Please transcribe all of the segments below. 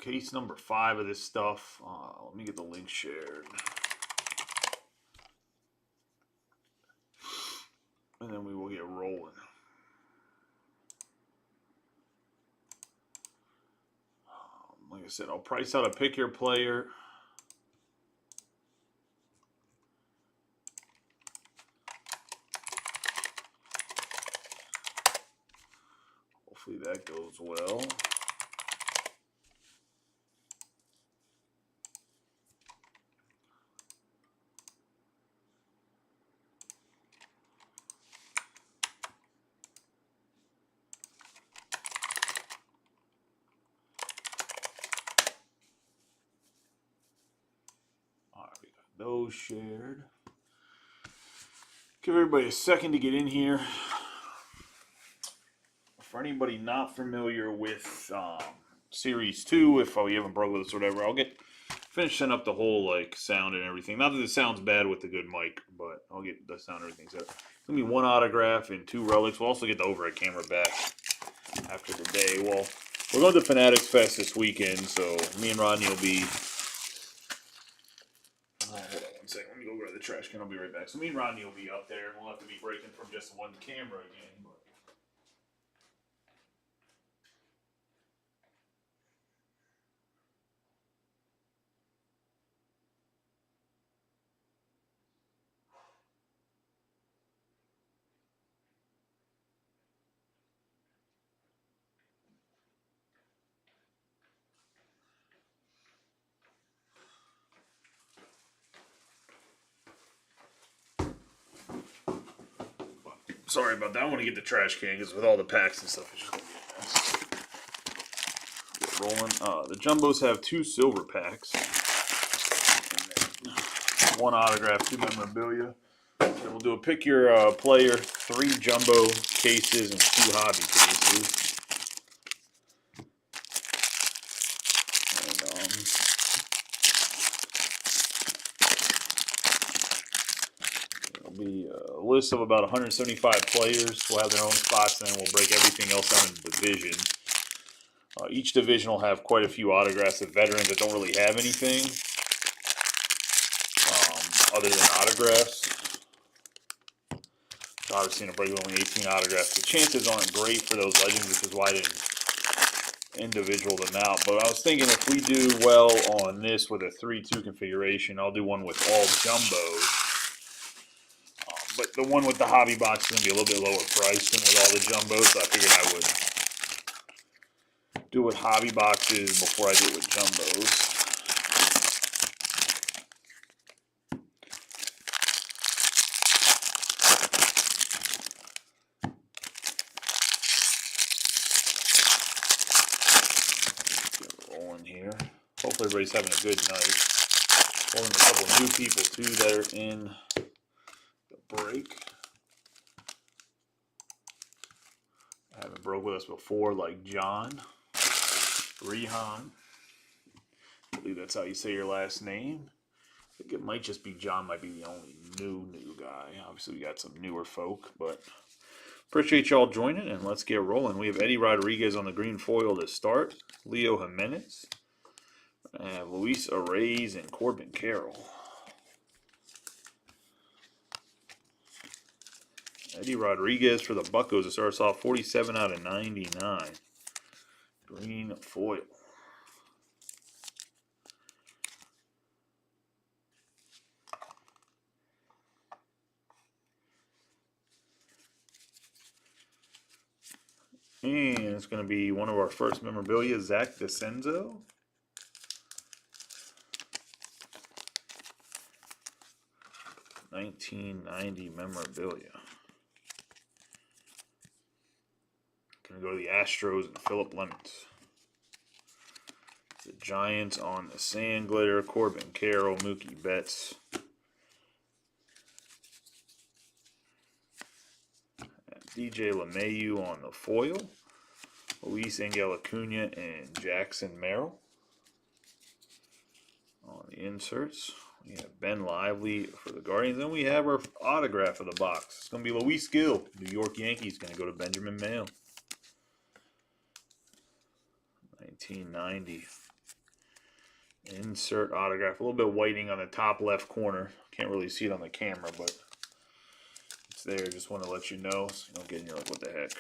case number 5 of this stuff. Let me get the link shared. And then we will get rolling. Like I said, I'll price out a pick your player. Hopefully that goes well. Those shared. Give everybody a second to get in here. For anybody not familiar with Series 2, if you haven't broke with us or whatever, I'll get finishing up the whole sound and everything. Not that it sounds bad with the good mic, but I'll get the sound and everything set up. It's going to be 1 autograph and 2 relics. We'll also get the overhead camera back after the day. Well, we're going to Fanatics Fest this weekend, so me and Rodney will be... hold on 1 second. Let me go grab the trash can. I'll be right back. So me and Rodney will be up there, and we'll have to be breaking from just 1 camera again. But sorry about that. I want to get the trash can because with all the packs and stuff, it's just going to be a mess. Get rolling. The Jumbos have 2 silver packs. 1 autograph, 2 memorabilia. So we'll do a pick your player, 3 jumbo cases, and 2 hobby cases. Be a list of about 175 players. We'll have their own spots, and then we'll break everything else down into divisions. Each division will have quite a few autographs of veterans that don't really have anything other than autographs. So obviously in a break with only 18 autographs, the chances aren't great for those legends, which is why I didn't individual them out. But I was thinking if we do well on this with a 3-2 configuration, I'll do one with all jumbos. But the one with the hobby box is going to be a little bit lower priced than with all the jumbos, so I figured I would do it with hobby boxes before I do it with jumbos. Get rolling here. Hopefully everybody's having a good night. Pulling a couple new people too that are in break. Haven't broke with us before, like John Rehan. I believe that's how you say your last name. I think it might just be John, might be the only new guy. Obviously we got some newer folk, but appreciate y'all joining, and let's get rolling. We have Eddie Rodriguez on the green foil to start, Leo Jimenez, Luis Arraez, and Corbin Carroll. Eddie Rodriguez for the Buccos. It starts off 47 out of 99. Green foil. And it's going to be one of our first memorabilia, Zach DeCenzo. $19.90 memorabilia. Going to go to the Astros and Philip Lemons. The Giants on the sand glitter, Corbin Carroll, Mookie Betts. DJ LeMahieu on the foil. Luis Angel Acuna and Jackson Merrill. On the inserts, we have Ben Lively for the Guardians. Then we have our autograph of the box. It's going to be Luis Gil, New York Yankees, going to go to Benjamin Mayo. 1990. Insert autograph. A little bit whiting on the top left corner. Can't really see it on the camera, but it's there. Just want to let you know so you don't get in here like, what the heck.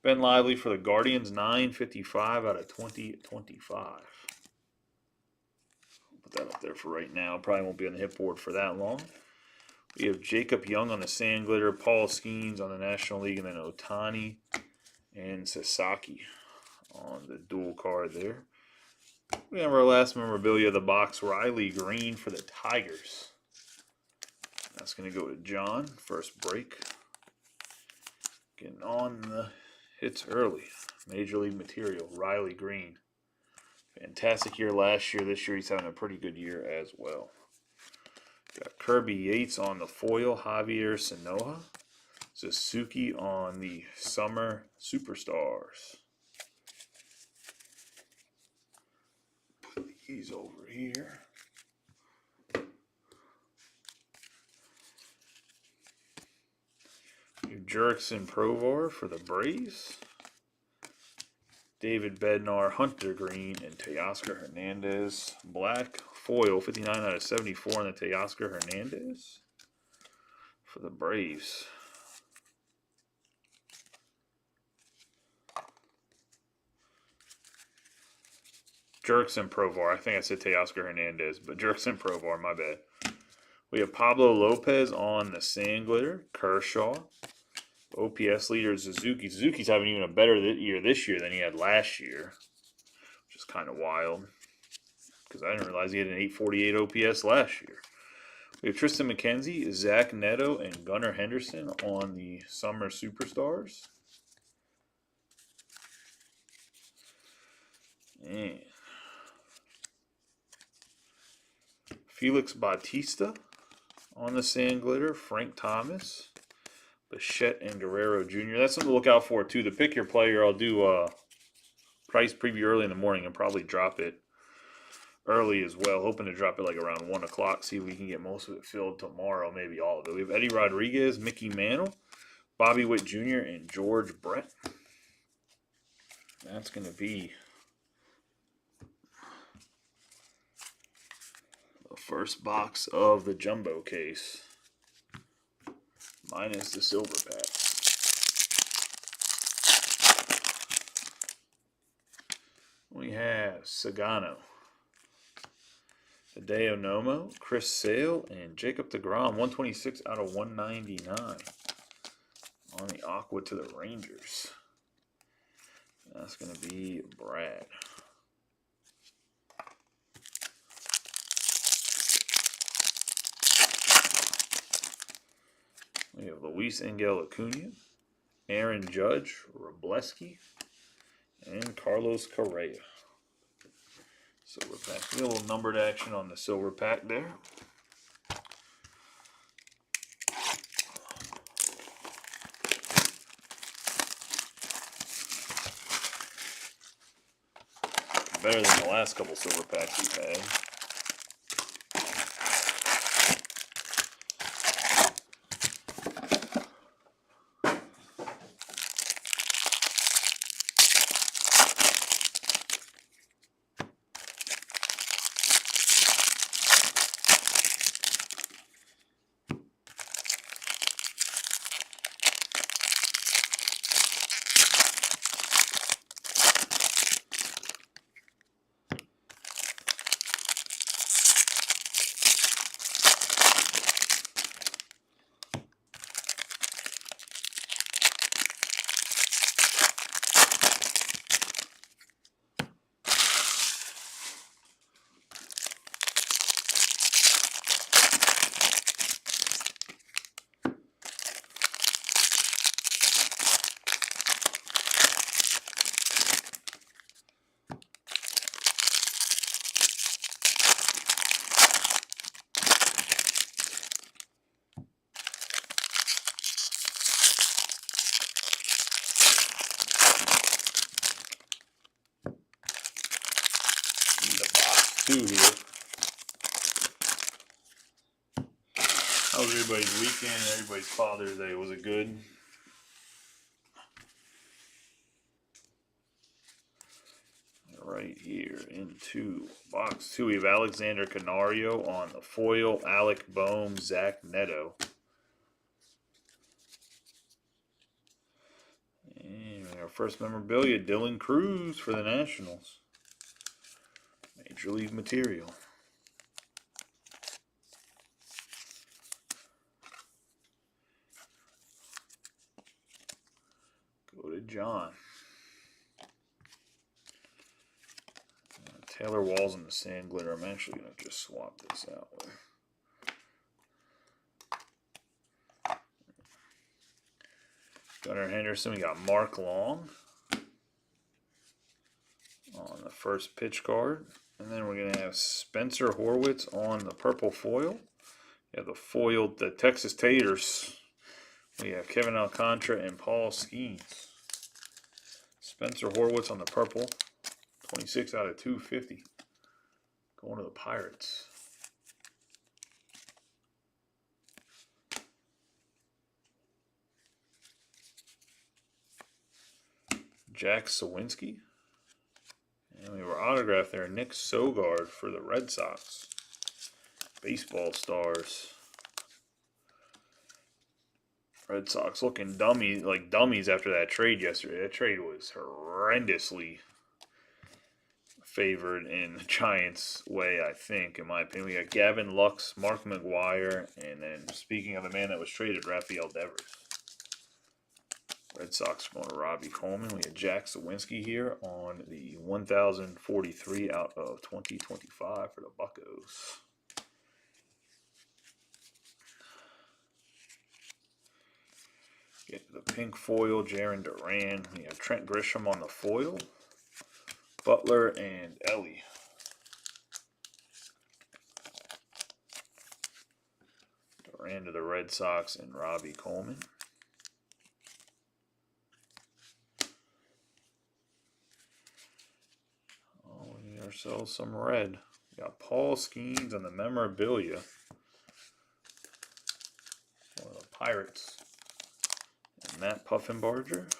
Ben Lively for the Guardians, 955 out of 2025. Put that up there for right now. Probably won't be on the hit board for that long. We have Jacob Young on the Sand Glitter, Paul Skeens on the National League, and then Otani and Sasaki on the dual card there. We have our last memorabilia of the box, Riley Green for the Tigers. That's going to go to John, first break. Getting on the hits early. Major League material, Riley Green. Fantastic year last year. This year he's having a pretty good year as well. Got Kirby Yates on the foil, Javier Sanoja. Suzuki on the Summer Superstars. Put these over here. Jurickson Provar for the Braves. David Bednar, Hunter Green, and Teoscar Hernandez. Black foil, 59 out of 74 on the Teoscar Hernandez for the Braves. Jurickson Provar. I think I said Teoscar Hernandez, but Jurickson Provar, my bad. We have Pablo Lopez on the Sand Glitter. Kershaw. OPS leader Suzuki. Suzuki's having even a better year this year than he had last year, which is kind of wild because I didn't realize he had an 848 OPS last year. We have Tristan McKenzie, Zach Neto, and Gunnar Henderson on the Summer Superstars. And Felix Bautista on the Sand Glitter, Frank Thomas, Bichette, and Guerrero Jr. That's something to look out for, too. The Pick Your Player, I'll do a price preview early in the morning and probably drop it early as well. Hoping to drop it like around 1 o'clock. See if we can get most of it filled tomorrow, maybe all of it. We have Eddie Rodriguez, Mickey Mantle, Bobby Witt Jr., and George Brett. That's going to be the first box of the jumbo case. Minus the silver pack. We have Sagano, Hideo Nomo, Chris Sale, and Jacob deGrom. 126 out of 199 on the Aqua to the Rangers. That's going to be Brad. We have Luis Angel Acuna, Aaron Judge, Robleski, and Carlos Correa. Silver pack. A little numbered action on the silver pack there. Better than the last couple silver packs we've had. Two here. How was everybody's weekend? Everybody's Father's Day? Was it good? right here into box 2. We have Alexander Canario on the foil, Alec Bohm, Zach Neto. And our first memorabilia, Dylan Cruz for the Nationals. Major League material. Go to John. Taylor Walls and the Sand Glitter. I'm actually going to just swap this out with. Gunnar Henderson. We got Mark Long on the first pitch card. And then we're going to have Spencer Horwitz on the purple foil. We have the foiled, the Texas Taters. We have Kevin Alcantara and Paul Skeens. Spencer Horwitz on the purple. 26 out of 250. Going to the Pirates. Jack Sawinski. And we were autographed there. Nick Sogard for the Red Sox. Baseball stars. Red Sox looking like dummies after that trade yesterday. That trade was horrendously favored in the Giants' way, I think, in my opinion. We got Gavin Lux, Mark McGwire, and then speaking of the man that was traded, Rafael Devers. Red Sox going to Robbie Coleman. We have Jack Sawinski here on the 1043 out of 2025 for the Buccos. Get the pink foil, Jarren Duran. We have Trent Grisham on the foil. Butler and Ellie. Duran to the Red Sox and Robbie Coleman. Oh, we need ourselves some red. We got Paul Skeens on the memorabilia. One of the Pirates. And Matt Puffenbarger.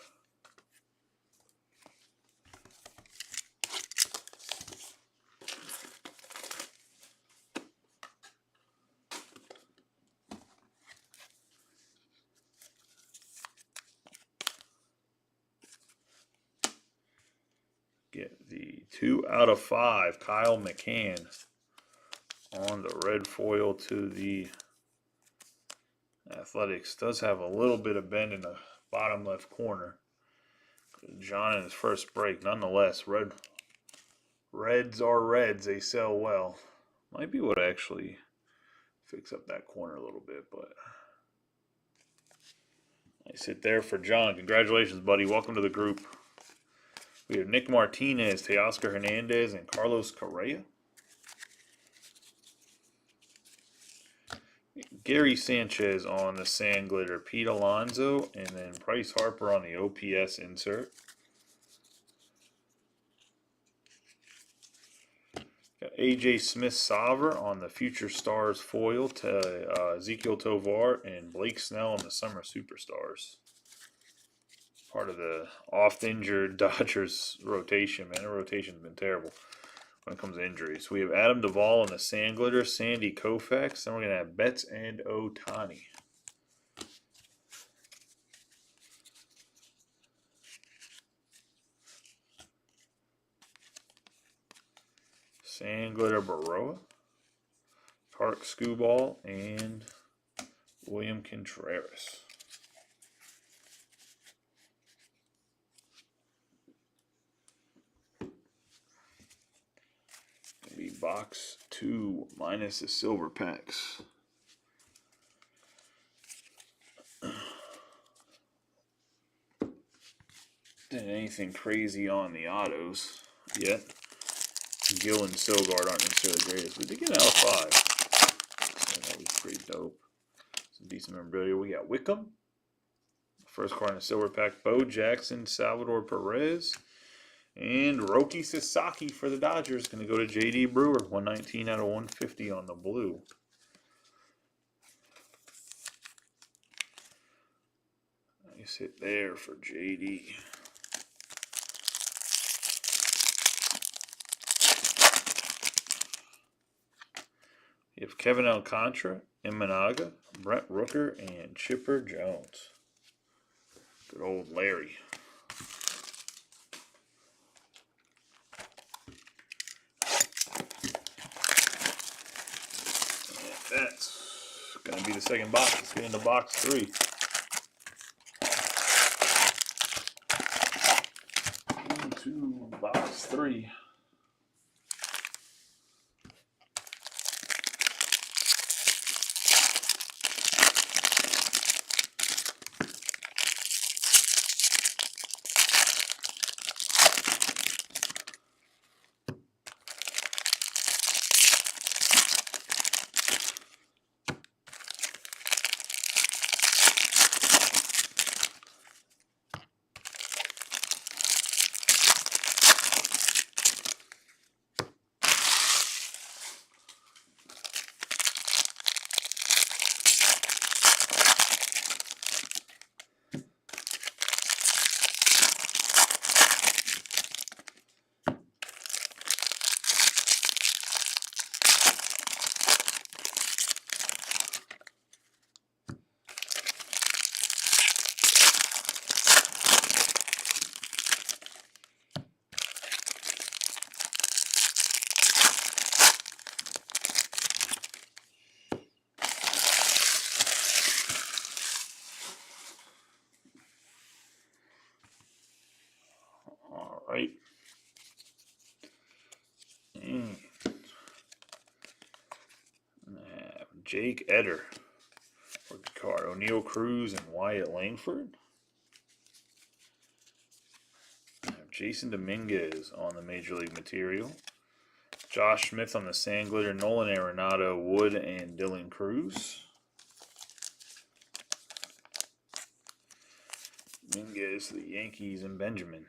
Get the 2 out of 5, Kyle McCann on the red foil to the Athletics. Does have a little bit of bend in the bottom left corner. John in his first break. Nonetheless, Reds are Reds. They sell well. Might be what actually fix up that corner a little bit, but nice hit there for John. Congratulations, buddy. Welcome to the group. We have Nick Martinez, Teoscar Hernandez, and Carlos Correa. Gary Sanchez on the Sand Glitter, Pete Alonso, and then Bryce Harper on the OPS insert. Got AJ Smith-Sauver on the Future Stars foil to Ezekiel Tovar and Blake Snell on the Summer Superstars. Part of the oft-injured Dodgers rotation, man. The rotation's been terrible when it comes to injuries. We have Adam Duvall on the Sand Glitter, Sandy Koufax, then we're going to have Betts and Ohtani. Sand Glitter Baroa, Tarek Skubal, and William Contreras. Be box 2 minus the silver packs. Didn't anything crazy on the autos yet. Gill and Sogard aren't necessarily the greatest. We did get out of 5. So that was pretty dope. Some decent memorabilia. We got Wickham. First card in the silver pack. Bo Jackson, Salvador Perez. And Roki Sasaki for the Dodgers. Going to go to J.D. Brewer. 119 out of 150 on the blue. Nice hit there for J.D. have Kevin Alcantara, Imanaga, Brent Rooker, and Chipper Jones. Good old Larry. And that's going to be the second box. Let's get into box 3. Into box 3. All right. And Jake Eder. Rookie card. O'Neal Cruz and Wyatt Langford. Jason Dominguez on the Major League material. Josh Smith on the Sand Glitter. Nolan Arenado, Wood, and Dylan Cruz. Dominguez, the Yankees, and Benjamin.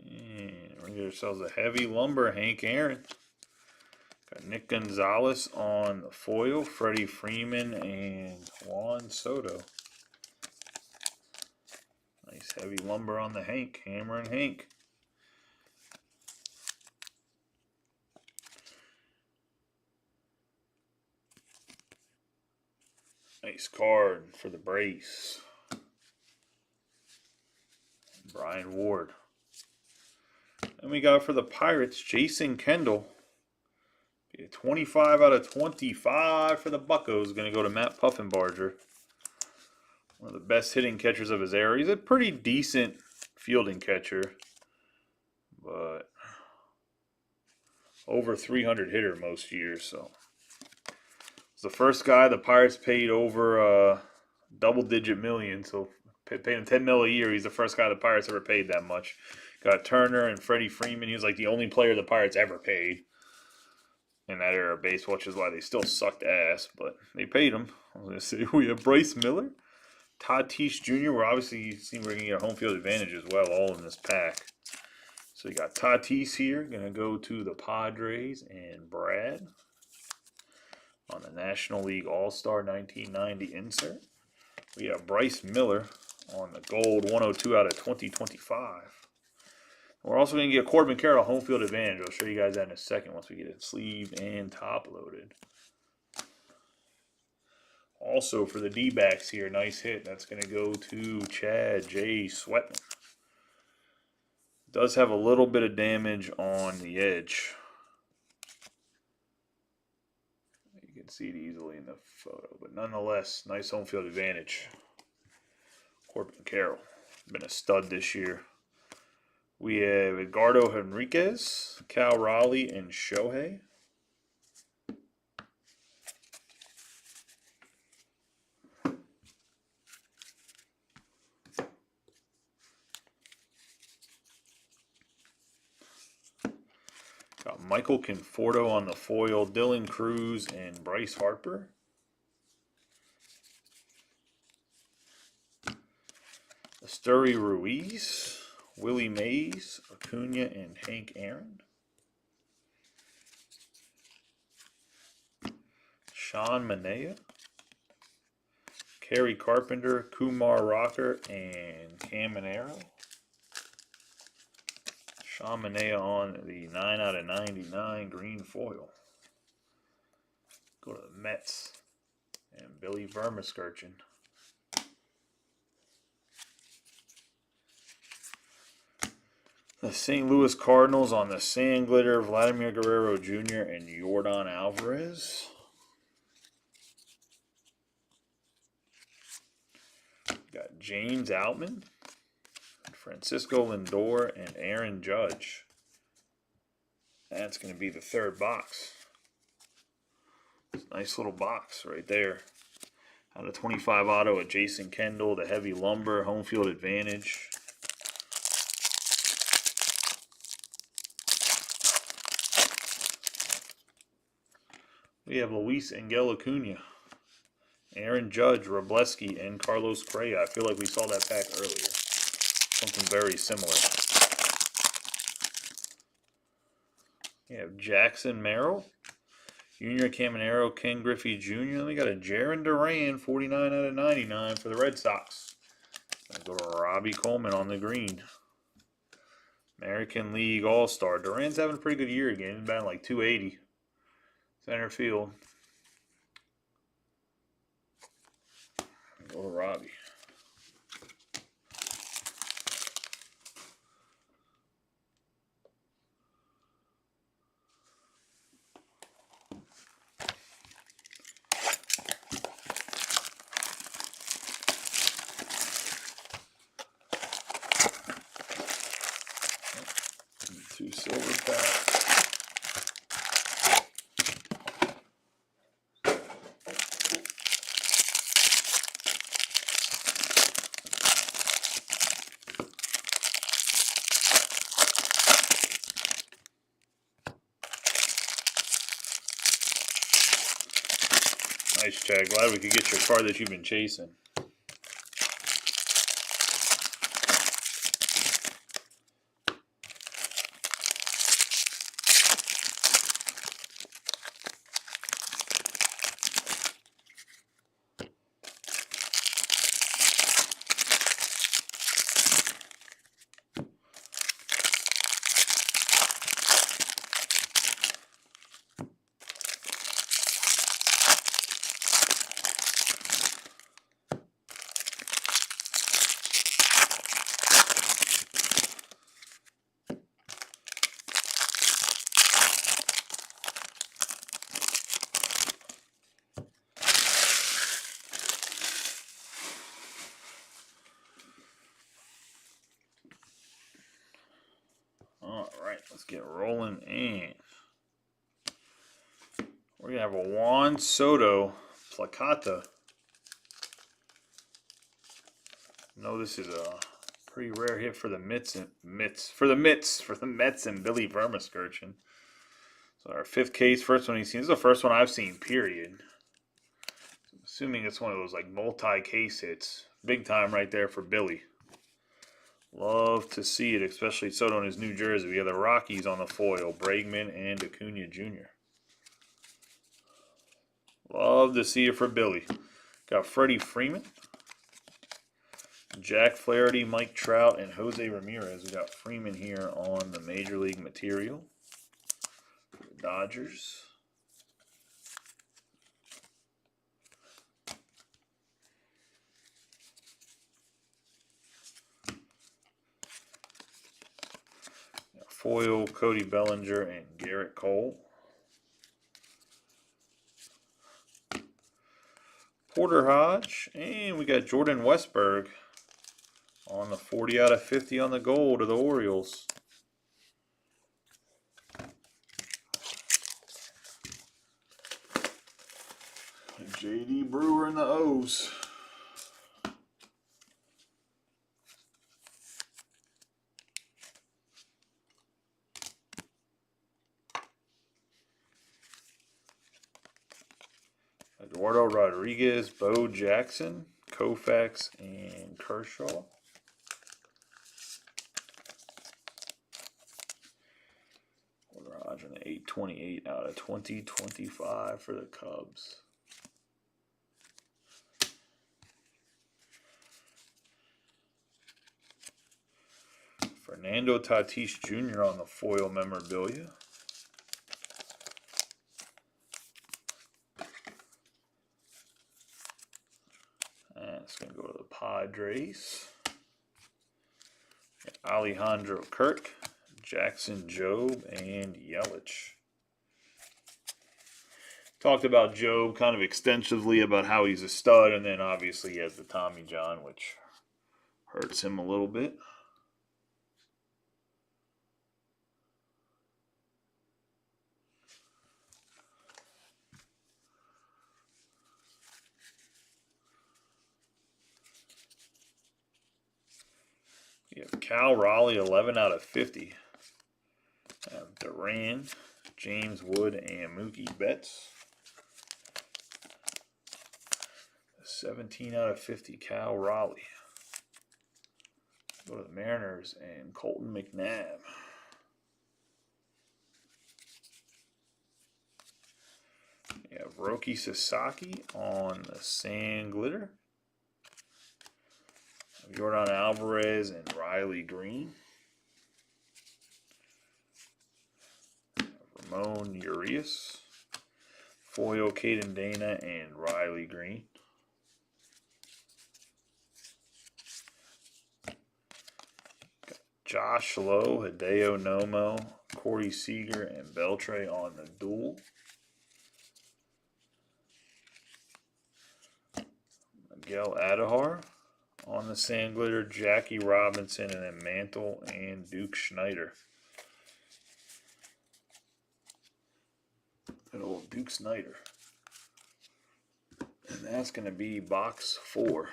And we get ourselves a heavy lumber, Hank Aaron. Got Nick Gonzalez on the foil, Freddie Freeman, and Juan Soto. Nice heavy lumber on the Hank, Hammer and Hank. Nice card for the Braves. Brian Ward. And we got for the Pirates, Jason Kendall. 25 out of 25 for the Buccos. Going to go to Matt Puffenbarger. One of the best hitting catchers of his era. He's a pretty decent fielding catcher. But over 300 hitter most years. So it's the first guy the Pirates paid over double-digit million. So paid him $10 million a year. He's the first guy the Pirates ever paid that much. Got Turner and Freddie Freeman. He was like the only player the Pirates ever paid in that era of baseball, which is why they still sucked ass, but they paid him. I was going to say, we have Bryce Miller, Tatis Jr. We're obviously seeing we're going to get a home field advantage as well, all in this pack. So you got Tatis here, going to go to the Padres, and Brad on the National League All-Star 1990 insert. We have Bryce Miller on the gold 102 out of 2025. We're also going to get Corbin Carroll home field advantage. I'll show you guys that in a second once we get it sleeved and top loaded. Also for the D-backs here, nice hit. That's going to go to Chad J. Sweatman. Does have a little bit of damage on the edge. You can see it easily in the photo, but nonetheless, nice home field advantage. Corbin Carroll, been a stud this year. We have Edgardo Henriquez, Cal Raleigh, and Shohei. Got Michael Conforto on the foil, Dylan Cruz, and Bryce Harper. Esteury Ruiz, Willie Mays, Acuna, and Hank Aaron. Sean Manaea, Kerry Carpenter, Kumar Rocker, and Caminero. Sean Manaea on the 9/99 green foil. Go to the Mets and Billy Vermiskirchen. The St. Louis Cardinals on the sand glitter, Vladimir Guerrero Jr. and Yordan Alvarez. Got James Outman, Francisco Lindor, and Aaron Judge. That's going to be the third box. Nice little box right there. Out of 25 auto at Jason Kendall, the heavy lumber, home field advantage. We have Luis Angel Acuna, Aaron Judge, Robleski, and Carlos Correa. I feel like we saw that pack earlier. Something very similar. We have Jackson Merrill, Junior Caminero, Ken Griffey Jr. Then we got a Jarren Duran, 49/99 for the Red Sox. Go to Robbie Coleman on the green. American League All-Star. Duran's having a pretty good year again. He's batting like 280. Center field. Go to Robbie. Two silver packs. Nice, Chad. Glad we could get your card that you've been chasing. Let's get rolling in. We're going to have a Juan Soto Placata. I know this is a pretty rare hit for the Mets and Billy Vermiskirchen. So our fifth case, first one he's seen. This is the first one I've seen, period. So I'm assuming it's one of those like multi-case hits. Big time right there for Billy. Love to see it, especially Soto in his New Jersey. We have the Rockies on the foil, Bregman and Acuna Jr. Love to see it for Billy. Got Freddie Freeman, Jack Flaherty, Mike Trout, and Jose Ramirez. We got Freeman here on the Major League material for the Dodgers. Foil, Cody Bellinger, and Garrett Cole. Porter Hodge, and we got Jordan Westburg on the 40/50 on the gold of the Orioles. J.D. Brewer in the O's. Eduardo Rodriguez, Bo Jackson, Koufax, and Kershaw. Rodgers an 8/28/2025 for the Cubs. Fernando Tatis Jr. on the foil memorabilia. And it's going to go to the Padres. Alejandro Kirk, Jackson Jobe, and Yelich. Talked about Jobe kind of extensively about how he's a stud, and then obviously he has the Tommy John, which hurts him a little bit. You have Cal Raleigh, 11 out of 50. Duran, James Wood, and Mookie Betts. 17 out of 50, Cal Raleigh. Go to the Mariners and Colton McNabb. You have Roki Sasaki on the Sand Glitter. Jordan Alvarez and Riley Green. Ramon Urias. Foil Caden Dana and Riley Green. Josh Lowe, Hideo Nomo, Corey Seager, and Beltre on the duel. Miguel Adahar on the Sand Glitter, Jackie Robinson, and then Mantle and Duke Schneider. Good old Duke Snyder. And that's going to be box 4.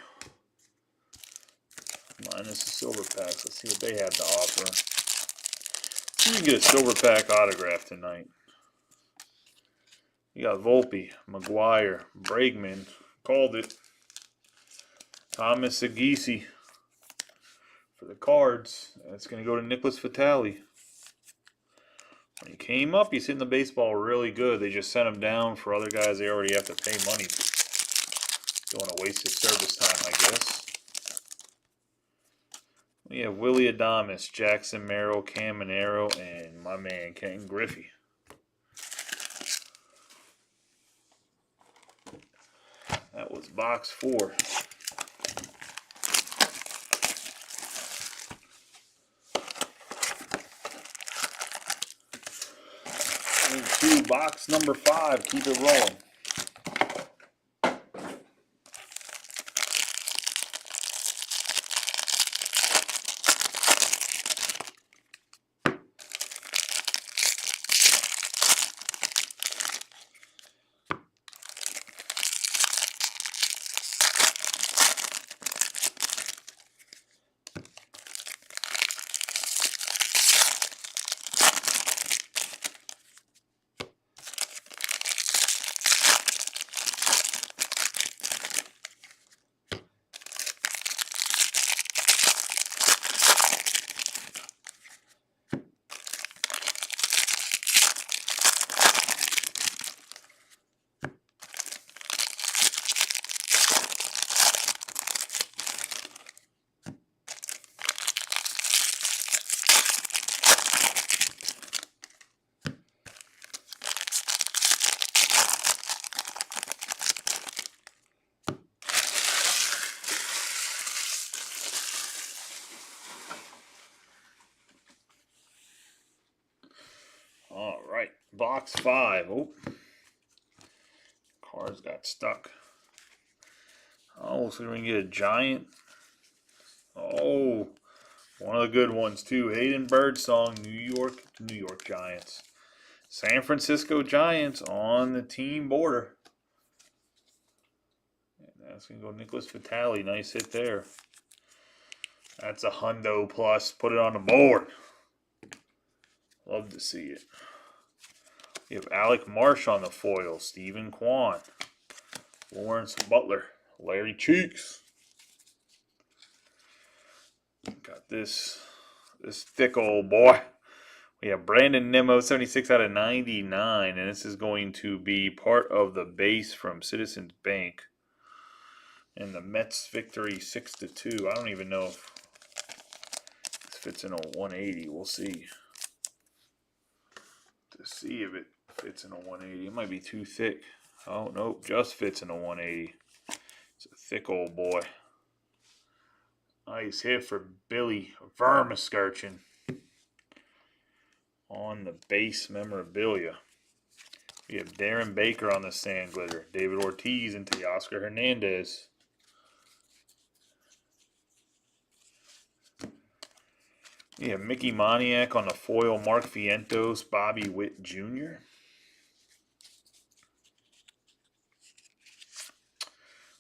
Minus the silver packs. Let's see what they have to offer. You can get a silver pack autograph tonight. You got Volpe, McGuire, Bregman. Called it. Thomas Agisi for the Cards. That's going to go to Nicholas Vitale. When he came up, he's hitting the baseball really good. They just sent him down for other guys they already have to pay money to. Don't want to waste his service time, I guess. We have Willie Adames, Jackson Merrill, Cam Minero, and my man Ken Griffey. That was box 4. Into box number 5. Keep it rolling. All right, box 5. Oh, cards got stuck. Oh, so we're going to get a Giant. Oh, one of the good ones too. Hayden Birdsong, New York Giants. San Francisco Giants on the team border. And that's going to go Nicholas Vitale. Nice hit there. That's a hundo plus. Put it on the board. Love to see it. You have Alec Marsh on the foil. Stephen Kwan. Lawrence Butler. Larry Cheeks. Got this thick old boy. We have Brandon Nimmo, 76 out of 99. And this is going to be part of the base from Citizens Bank. And the Mets victory 6-2. I don't even know if it's fits in a 180. We'll see. To see if it fits in a 180. It might be too thick. Oh, nope. Just fits in a 180. It's a thick old boy. Nice hit for Billy Vermaskarchin on the base memorabilia. We have Darren Baker on the sand glitter. David Ortiz and Teoscar Hernandez. We have Mickey Moniak on the foil. Mark Vientos, Bobby Witt Jr.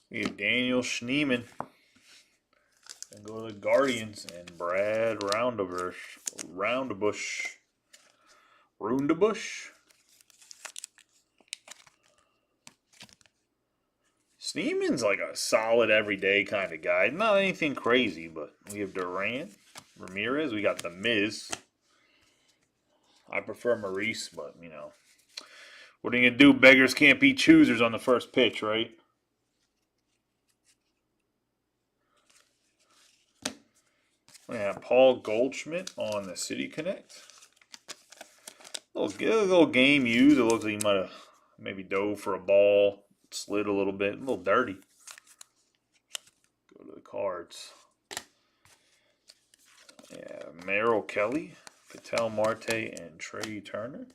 We have Daniel Schneemann. And go to the Guardians and Brad Roundabush. Schneemann's like a solid everyday kind of guy. Not anything crazy, but we have Duran, Ramirez. We got the Miz. I prefer Maurice, but you know, what are you gonna do? Beggars can't be choosers on the first pitch, right? We have Paul Goldschmidt on the City Connect. A little game used. It looks like he might have maybe dove for a ball, slid a little bit, a little dirty. Go to the cards. Yeah, Merrill Kelly, Patel Marte, and Trey Turner.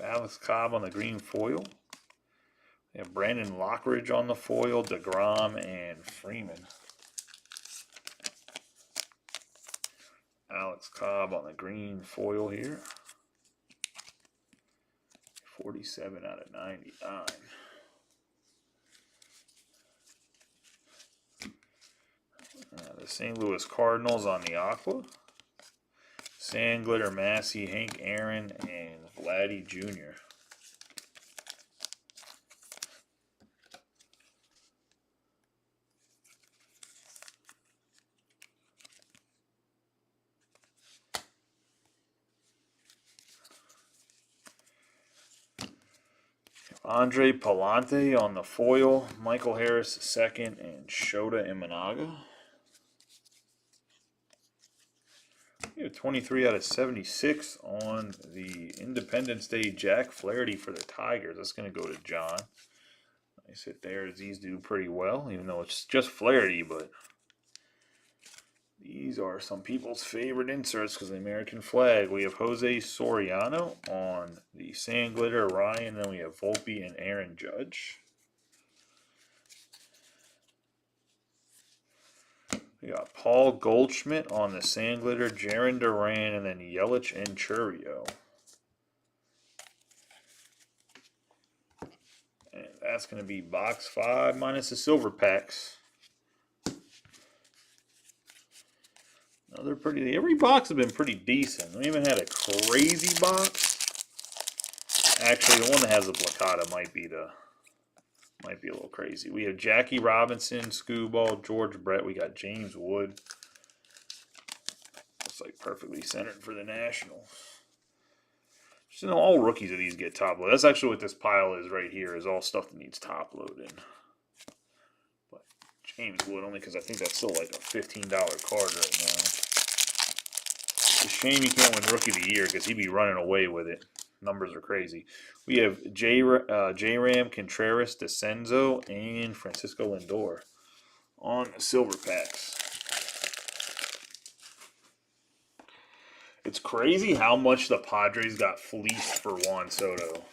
Alex Cobb on the green foil. We have Brandon Lockridge on the foil, DeGrom, and Freeman. Alex Cobb on the green foil here. 47 out of 99. The St. Louis Cardinals on the aqua. Sand Glitter, Massey, Hank Aaron, and Vladdy Jr. Andre Palante on the foil, Michael Harris second, and Shota Imanaga. We have 23 out of 76 on the Independence Day Jack Flaherty for the Tigers. That's going to go to John. Nice hit there. These do pretty well, even though it's just Flaherty, but these are some people's favorite inserts because of the American flag. We have Jose Soriano on the Sand Glitter, Ryan. Then we have Volpe and Aaron Judge. We got Paul Goldschmidt on the Sand Glitter, Jarren Duran, and then Yelich and Churio. And that's going to be box 5 minus the silver packs. Every box has been pretty decent. We haven't had a crazy box. Actually, the one that has a placata might be a little crazy. We have Jackie Robinson, Scooball, George Brett. We got James Wood. Looks like perfectly centered for the Nationals. Just, you know, all rookies of these get top loaded. That's actually what this pile is right here, is all stuff that needs top loading. But James Wood, only because I think that's still like a $15 card right now. It's a shame you can't win Rookie of the Year because he'd be running away with it. Numbers are crazy. We have J-Ram, Contreras, DeCenzo, and Francisco Lindor on silver packs. It's crazy how much the Padres got fleeced for Juan Soto.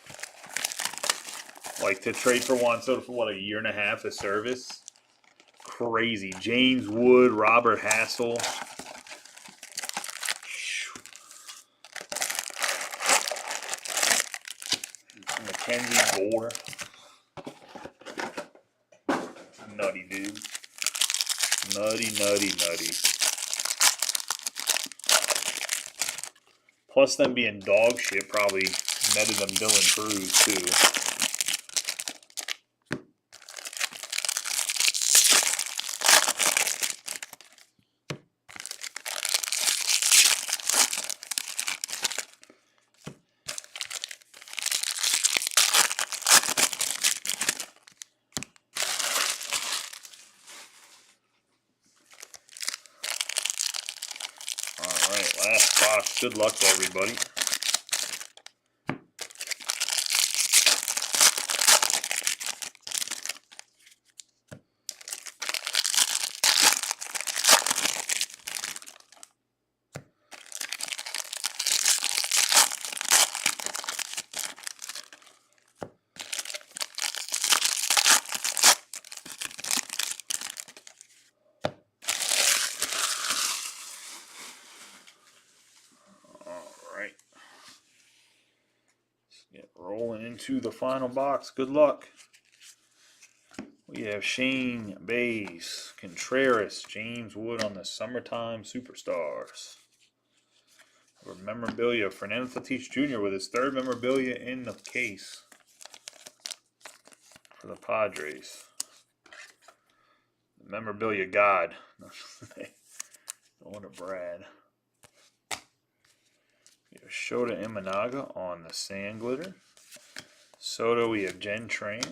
Like, to trade for Juan Soto for, what, a year and a half of service? Crazy. James Wood, Robert Hassel. Mackenzie Gore. Nutty, dude. Nutty. Plus them being dog shit probably netted them Dylan Cruz too. Alright, last box. Good luck to everybody. Alright. Let's get rolling into the final box. Good luck. We have Shane Bays, Contreras, James Wood on the Summertime Superstars. For memorabilia, Fernando Tatis Jr. with his 3rd memorabilia in the case for the Padres. The memorabilia god. Going to Brad. We have Shota Imanaga on the Sand Glitter. Soto, we have Jen Train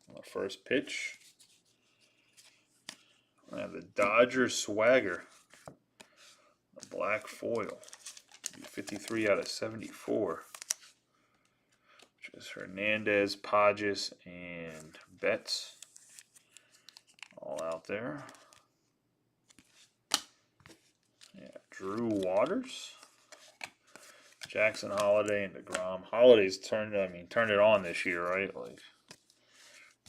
on the first pitch. We have the Dodgers Swagger, the black foil, 53 out of 74, which is Hernandez, Pages, and Betts, all out there. Yeah, Drew Waters, Jackson Holiday, and DeGrom. Holiday's turned it on this year, right? Like,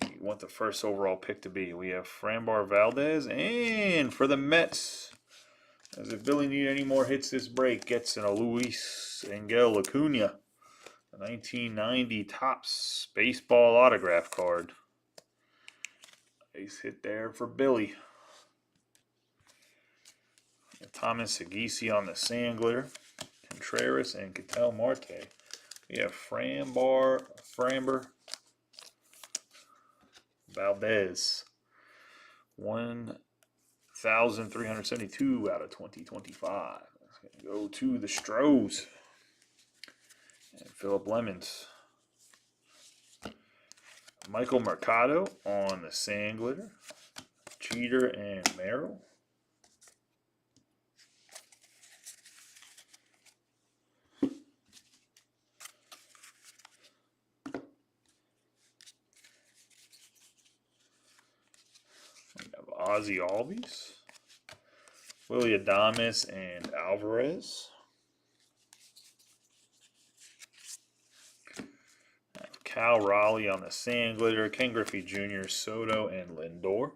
you want the first overall pick to be. We have Framber Valdez, and for the Mets, as if Billy need any more hits this break, gets in a Luis Angel Acuna, the 1990 Topps baseball autograph card. Nice hit there for Billy. Thomas Segisi on the Sand Glitter, Contreras, and Ketel Marte. We have Framber Valdez, 1,372 out of 2025. That's going to go to the Stros. And Philip Lemons. Michael Mercado on the Sand Glitter, Cheater, and Merrill. Ozzy Albies, Willie Adames, and Alvarez. Cal Raleigh on the Sand Glitter, Ken Griffey Jr., Soto, and Lindor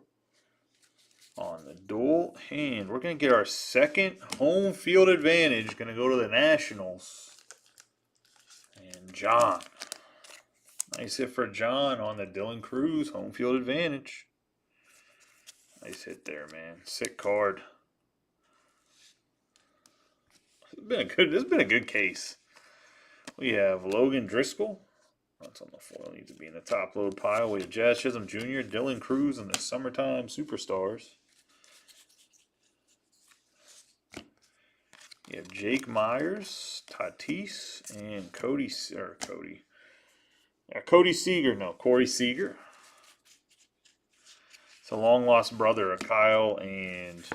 on the dual. And we're going to get our second home field advantage. Going to go to the Nationals. And John. Nice hit for John on the Dylan Cruz home field advantage. Nice hit there, man. Sick card. This has been a good case. We have Logan Driscoll. That's on the foil. Needs to be in the top load pile. We have Jazz Chisholm Jr., Dylan Cruz, and the Summertime Superstars. You have Jake Myers, Tatis, and Corey Seager. Corey Seager. It's a long-lost brother of Kyle and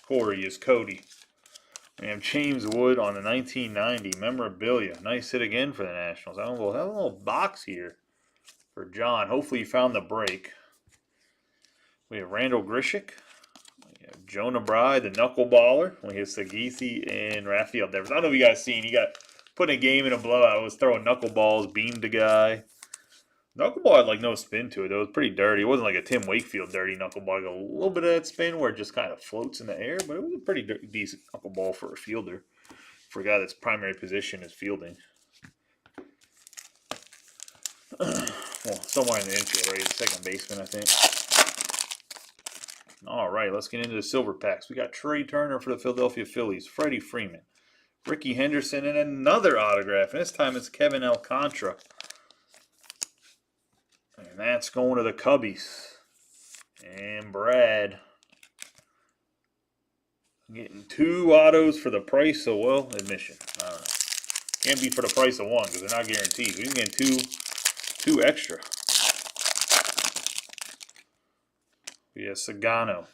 Corey is Cody. We have James Wood on the 1990 memorabilia. Nice hit again for the Nationals. I don't know, have a little box here for John. Hopefully you found the break. We have Randall Grichuk. We have Jonah Bride, the knuckleballer. We have Segisi and Rafael Devers. I don't know if you guys seen. He got put in a game in a blowout. Was throwing knuckleballs, beamed a guy. Knuckleball had like no spin to it. It was pretty dirty. It wasn't like a Tim Wakefield dirty knuckleball. Like a little bit of that spin where it just kind of floats in the air, but it was a pretty decent knuckleball for a fielder. For a guy that's primary position is fielding. Well, somewhere in the infield, right? Second baseman, I think. All right, let's get into the silver packs. We got Trey Turner for the Philadelphia Phillies, Freddie Freeman, Ricky Henderson, and another autograph. And this time it's Kevin Alcantara. And that's going to the Cubbies. And Brad getting 2 autos for the price of, well, admission. I don't know. Can't be for the price of 1 because they're not guaranteed. We can get two extra. We have Sagano,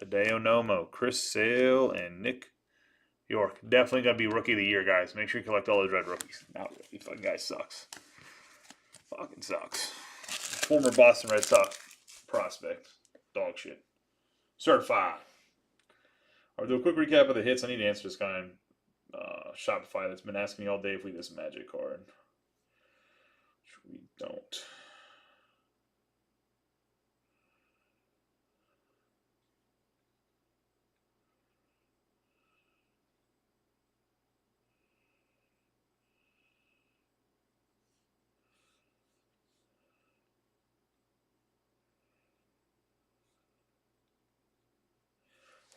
Hideo Nomo, Chris Sale, and Nick York. Definitely going to be Rookie of the Year, guys. Make sure you collect all those red rookies. Not really. Fucking guy sucks. Fucking sucks. Former Boston Red Sox prospect. Dog shit. Certified. I'll do a quick recap of the hits. I need to answer this guy in Shopify that's been asking me all day if we get this Magic card. Which we don't.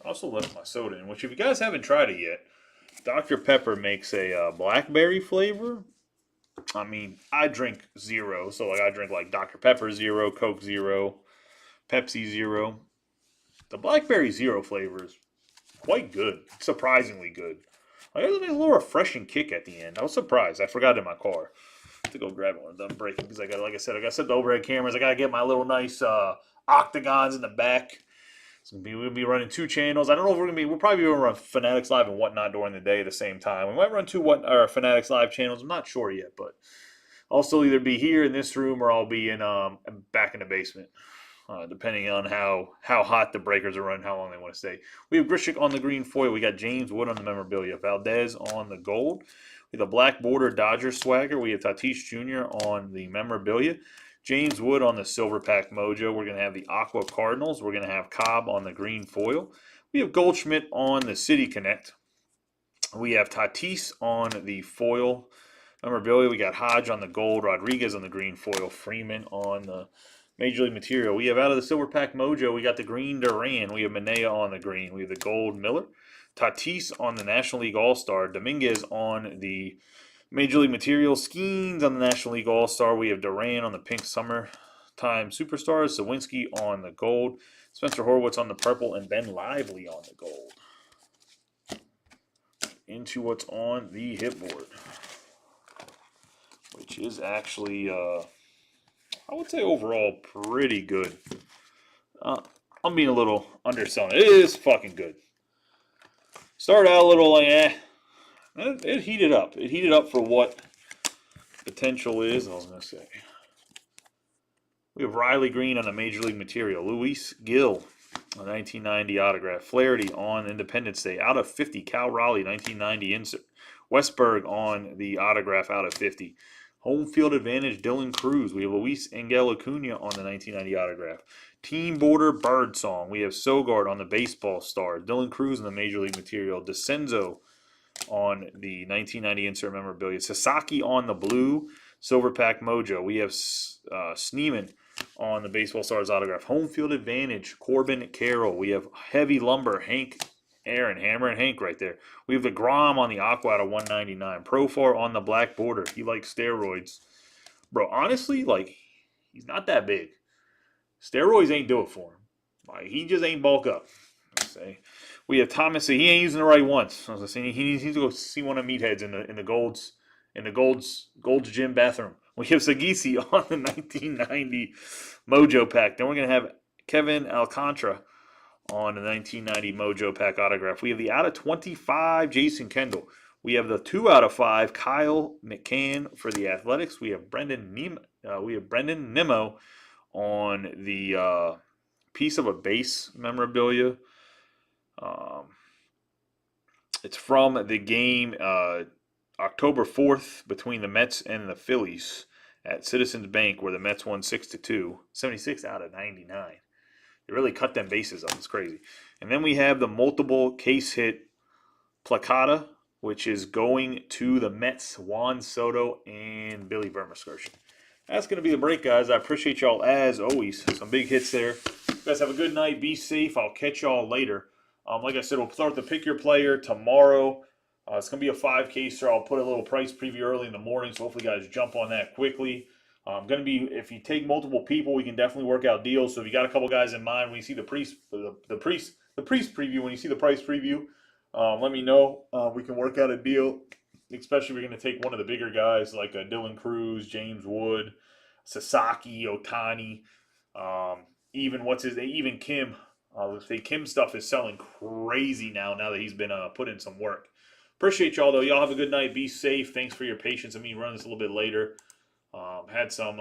I also left my soda in, which if you guys haven't tried it yet, Dr. Pepper makes a blackberry flavor. I mean, I drink zero, so like I drink like Dr. Pepper zero, Coke zero, Pepsi zero. The blackberry zero flavor is quite good, surprisingly good. Like, there's a little refreshing kick at the end. I was surprised. I forgot it in my car to go grab it when I'm done breaking because I got, like I said, I got to set the overhead cameras. I got to get my little nice octagons in the back. We'll be running 2 channels. I don't know if we'll probably be able to run Fanatics Live and whatnot during the day at the same time. We might run 2 Fanatics Live channels. I'm not sure yet, but I'll still either be here in this room or I'll be in back in the basement, depending on how hot the breakers are running, how long they want to stay. We have Grishik on the green foil. We got James Wood on the memorabilia. Valdez on the gold. We have the black border Dodger swagger. We have Tatis Jr. on the memorabilia. James Wood on the Silver Pack Mojo. We're going to have the Aqua Cardinals. We're going to have Cobb on the green foil. We have Goldschmidt on the City Connect. We have Tatis on the foil memorabilia. We got Hodge on the gold. Rodriguez on the green foil. Freeman on the Major League material. We have out of the Silver Pack Mojo, we got the green Duran. We have Manea on the green. We have the gold Miller. Tatis on the National League All-Star. Dominguez on the Major League Material. Skeens on the National League All-Star. We have Duran on the pink Summertime Superstars. Zawinski on the gold. Spencer Horwitz on the purple. And Ben Lively on the gold. Into what's on the hit board. Which is actually, I would say overall pretty good. I'm being a little underselling. It is fucking good. Started out a little like, It heated up. It heated up for what potential is. I was going to say. We have Riley Green on the Major League material. Luis Gil, a 1990 autograph. Flaherty on Independence Day. Out of 50. Cal Raleigh, 1990 insert. Westberg on the autograph out of 50. Home field advantage, Dylan Cruz. We have Luis Angel Acuna on the 1990 autograph. Team Border Bird Song. We have Sogard on the baseball star. Dylan Cruz on the Major League material. DeCenzo on the 1990 insert memorabilia. Sasaki on the blue Silver Pack Mojo. We have Sneeman on the baseball stars autograph. Home field advantage, Corbin Carroll. We have Heavy Lumber, Hank Aaron, Hammer and Hank right there. We have the Grom on the Aqua out of 199. Profar on the black border. He likes steroids. Bro, honestly, like, he's not that big. Steroids ain't do it for him. Like, he just ain't bulk up. Say. We have Thomas. He ain't using the right ones. I was saying he needs to go see one of Meatheads in the Gold's gym bathroom. We have Sagisi on the 1990 Mojo pack. Then we're gonna have Kevin Alcantara on the 1990 Mojo pack autograph. We have the out of 25 Jason Kendall. We have the 2 out of 5 Kyle McCann for the Athletics. We have Brendan Nimmo on the piece of a base memorabilia. It's from the game October 4th between the Mets and the Phillies at Citizens Bank, where the Mets won 6-2, 76 out of 99. They really cut them bases up. It's crazy. And then we have the multiple case hit placata, which is going to the Mets, Juan Soto and Billy Burmeskirchen. That's going to be the break, guys. I appreciate y'all as always. Some big hits there. You guys have a good night. Be safe. I'll catch y'all later. Like I said, we'll start the Pick Your Player tomorrow. It's going to be a 5-caser. I'll put a little price preview early in the morning, so hopefully you guys jump on that quickly. Going to be, if you take multiple people, we can definitely work out deals. So if you got a couple guys in mind when you see the priest preview, when you see the price preview, let me know. We can work out a deal. Especially if we're going to take one of the bigger guys like Dylan Cruz, James Wood, Sasaki, Otani, even Kim The Kim stuff is selling crazy now that he's been put in some work. Appreciate y'all, though. Y'all have a good night. Be safe. Thanks for your patience. I mean, run this a little bit later. Had some